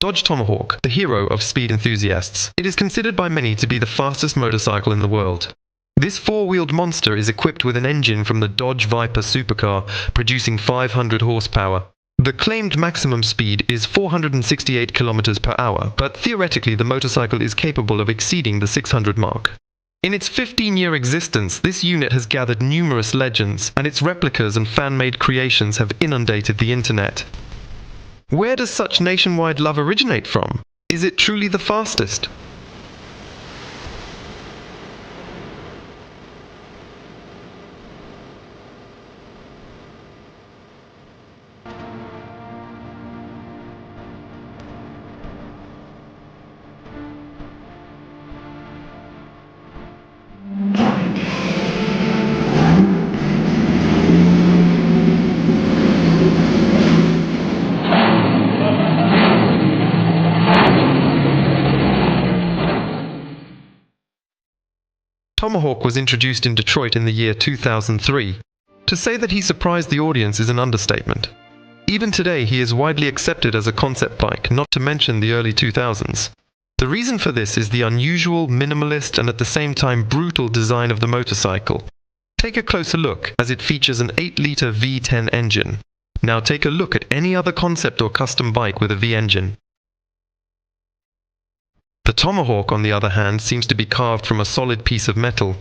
Dodge Tomahawk, the hero of speed enthusiasts. It is considered by many to be the fastest motorcycle in the world. This four-wheeled monster is equipped with an engine from the Dodge Viper supercar, producing 500 horsepower. The claimed maximum speed is 468 km per hour, but theoretically the motorcycle is capable of exceeding the 600 mark. In its 15-year existence, this unit has gathered numerous legends, and its replicas and fan-made creations have inundated the internet. Where does such nationwide love originate from? Is it truly the fastest? Tomahawk was introduced in Detroit in the year 2003. To say that he surprised the audience is an understatement. Even today, he is widely accepted as a concept bike, not to mention the early 2000s. The reason for this is the unusual, minimalist, and at the same time brutal design of the motorcycle. Take a closer look, as it features an 8-liter V10 engine. Now take a look at any other concept or custom bike with a V engine. The Tomahawk, on the other hand, seems to be carved from a solid piece of metal.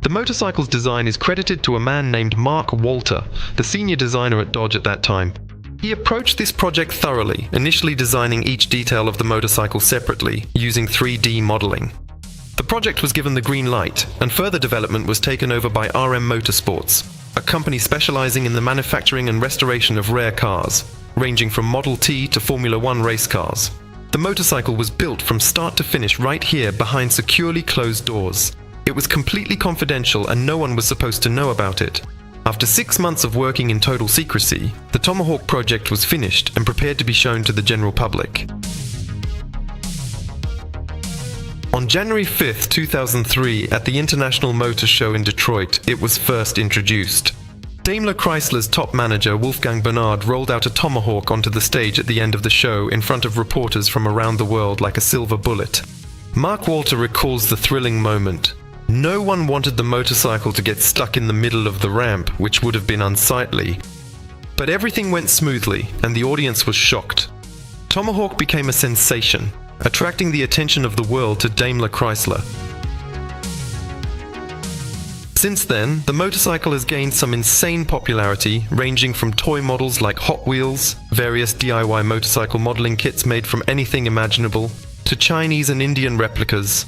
The motorcycle's design is credited to a man named Mark Walter, the senior designer at Dodge at that time. He approached this project thoroughly, initially designing each detail of the motorcycle separately, using 3D modeling. The project was given the green light, and further development was taken over by RM Motorsports, a company specializing in the manufacturing and restoration of rare cars, ranging from Model T to Formula One race cars. The motorcycle was built from start to finish right here behind securely closed doors. It was completely confidential and no one was supposed to know about it. After 6 months of working in total secrecy, the Tomahawk project was finished and prepared to be shown to the general public. On January 5, 2003, at the International Motor Show in Detroit, it was first introduced. Daimler Chrysler's top manager Wolfgang Bernard rolled out a Tomahawk onto the stage at the end of the show in front of reporters from around the world like a silver bullet. Mark Walter recalls the thrilling moment. No one wanted the motorcycle to get stuck in the middle of the ramp, which would have been unsightly. But everything went smoothly, and the audience was shocked. Tomahawk became a sensation, attracting the attention of the world to Daimler Chrysler. Since then, the motorcycle has gained some insane popularity, ranging from toy models like Hot Wheels, various DIY motorcycle modeling kits made from anything imaginable, to Chinese and Indian replicas.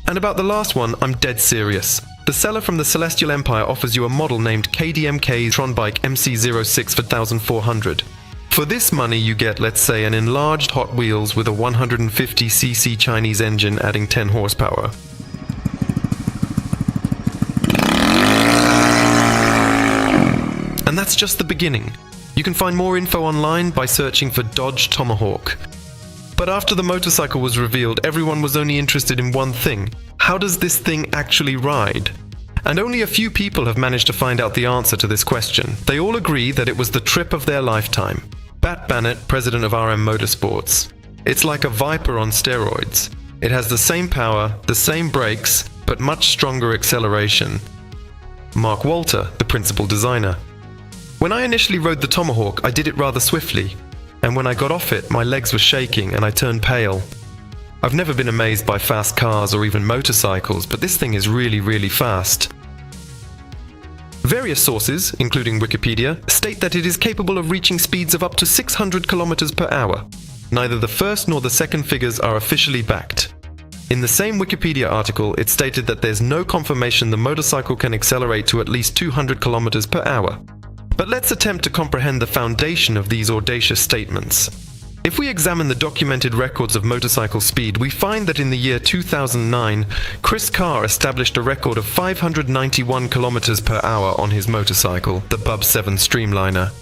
And about the last one, I'm dead serious. The seller from the Celestial Empire offers you a model named KDMK Tron Bike MC06 for 1,400. For this money you get, let's say, an enlarged Hot Wheels with a 150cc Chinese engine adding 10 horsepower. And that's just the beginning. You can find more info online by searching for Dodge Tomahawk. But after the motorcycle was revealed, everyone was only interested in one thing. How does this thing actually ride? And only a few people have managed to find out the answer to this question. They all agree that it was the trip of their lifetime. Bat Bannett, president of RM Motorsports. It's like a Viper on steroids. It has the same power, the same brakes, but much stronger acceleration. Mark Walter, the principal designer. When I initially rode the Tomahawk, I did it rather swiftly. And when I got off it, my legs were shaking and I turned pale. I've never been amazed by fast cars or even motorcycles, but this thing is really fast. Various sources, including Wikipedia, state that it is capable of reaching speeds of up to 600 km per hour. Neither the first nor the second figures are officially backed. In the same Wikipedia article, it stated that there's no confirmation the motorcycle can accelerate to at least 200 km per hour. But let's attempt to comprehend the foundation of these audacious statements. If we examine the documented records of motorcycle speed, we find that in the year 2009, Chris Carr established a record of 591 kilometers per hour on his motorcycle, the Bub 7 Streamliner.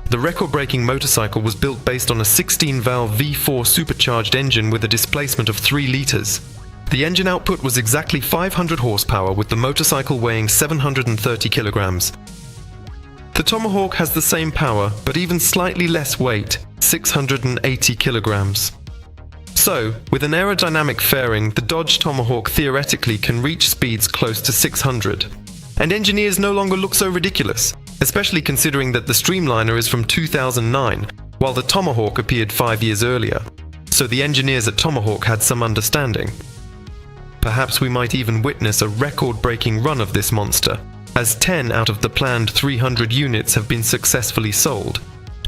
The record-breaking motorcycle was built based on a 16-valve V4 supercharged engine with a displacement of 3 liters. The engine output was exactly 500 horsepower, with the motorcycle weighing 730 kilograms. The Tomahawk has the same power, but even slightly less weight, 680 kilograms. So, with an aerodynamic fairing, the Dodge Tomahawk theoretically can reach speeds close to 600. And engineers no longer look so ridiculous, especially considering that the Streamliner is from 2009, while the Tomahawk appeared 5 years earlier. So the engineers at Tomahawk had some understanding. Perhaps we might even witness a record-breaking run of this monster, as 10 out of the planned 300 units have been successfully sold.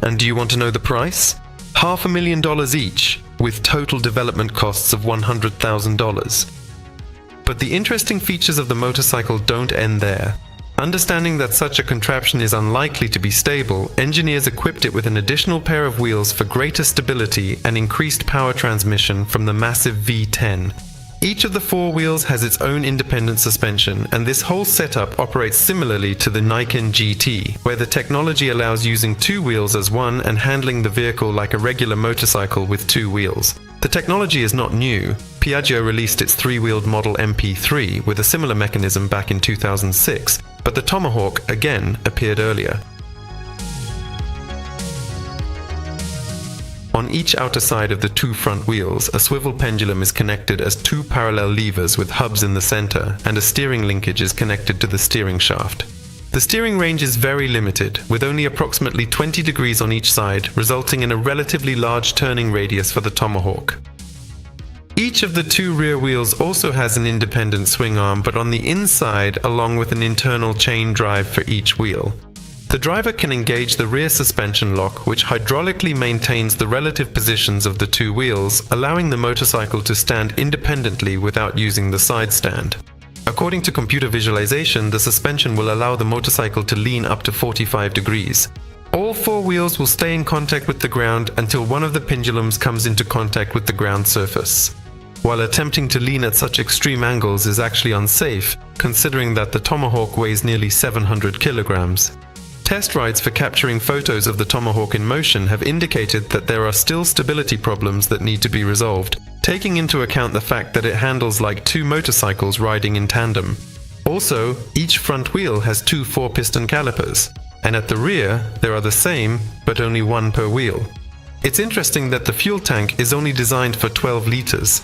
And do you want to know the price? $500,000 each, with total development costs of $100,000. But the interesting features of the motorcycle don't end there. Understanding that such a contraption is unlikely to be stable, engineers equipped it with an additional pair of wheels for greater stability and increased power transmission from the massive V10. Each of the 4 wheels has its own independent suspension, and this whole setup operates similarly to the Nikon GT, where the technology allows using 2 wheels as one and handling the vehicle like a regular motorcycle with 2 wheels. The technology is not new. Piaggio released its 3-wheeled model MP3 with a similar mechanism back in 2006, but the Tomahawk, again, appeared earlier. On each outer side of the 2 front wheels, a swivel pendulum is connected as 2 parallel levers with hubs in the center, and a steering linkage is connected to the steering shaft. The steering range is very limited, with only approximately 20 degrees on each side, resulting in a relatively large turning radius for the Tomahawk. Each of the 2 rear wheels also has an independent swing arm, but on the inside, along with an internal chain drive for each wheel. The driver can engage the rear suspension lock, which hydraulically maintains the relative positions of the 2 wheels, allowing the motorcycle to stand independently without using the side stand. According to computer visualization, the suspension will allow the motorcycle to lean up to 45 degrees. All 4 wheels will stay in contact with the ground until one of the pendulums comes into contact with the ground surface. While attempting to lean at such extreme angles is actually unsafe, considering that the Tomahawk weighs nearly 700 kilograms. Test rides for capturing photos of the Tomahawk in motion have indicated that there are still stability problems that need to be resolved, taking into account the fact that it handles like 2 motorcycles riding in tandem. Also, each front wheel has 2 4-piston calipers, and at the rear there are the same, but only 1 per wheel. It's interesting that the fuel tank is only designed for 12 liters,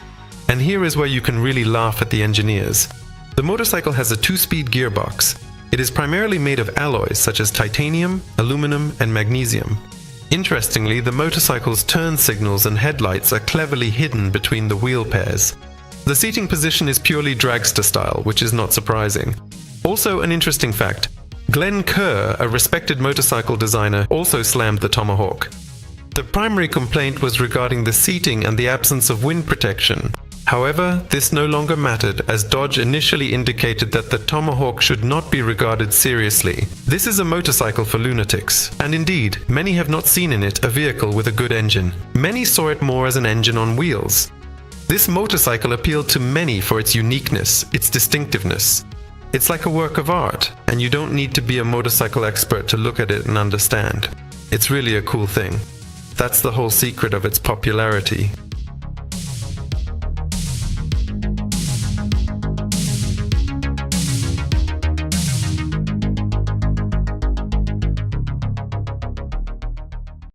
and here is where you can really laugh at the engineers. The motorcycle has a 2-speed gearbox. It is primarily made of alloys such as titanium, aluminum, and magnesium. Interestingly, the motorcycle's turn signals and headlights are cleverly hidden between the wheel pairs. The seating position is purely dragster style, which is not surprising. Also, an interesting fact: Glenn Kerr, a respected motorcycle designer, also slammed the Tomahawk. The primary complaint was regarding the seating and the absence of wind protection. However, this no longer mattered, as Dodge initially indicated that the Tomahawk should not be regarded seriously. This is a motorcycle for lunatics, and indeed, many have not seen in it a vehicle with a good engine. Many saw it more as an engine on wheels. This motorcycle appealed to many for its uniqueness, its distinctiveness. It's like a work of art, and you don't need to be a motorcycle expert to look at it and understand. It's really a cool thing. That's the whole secret of its popularity.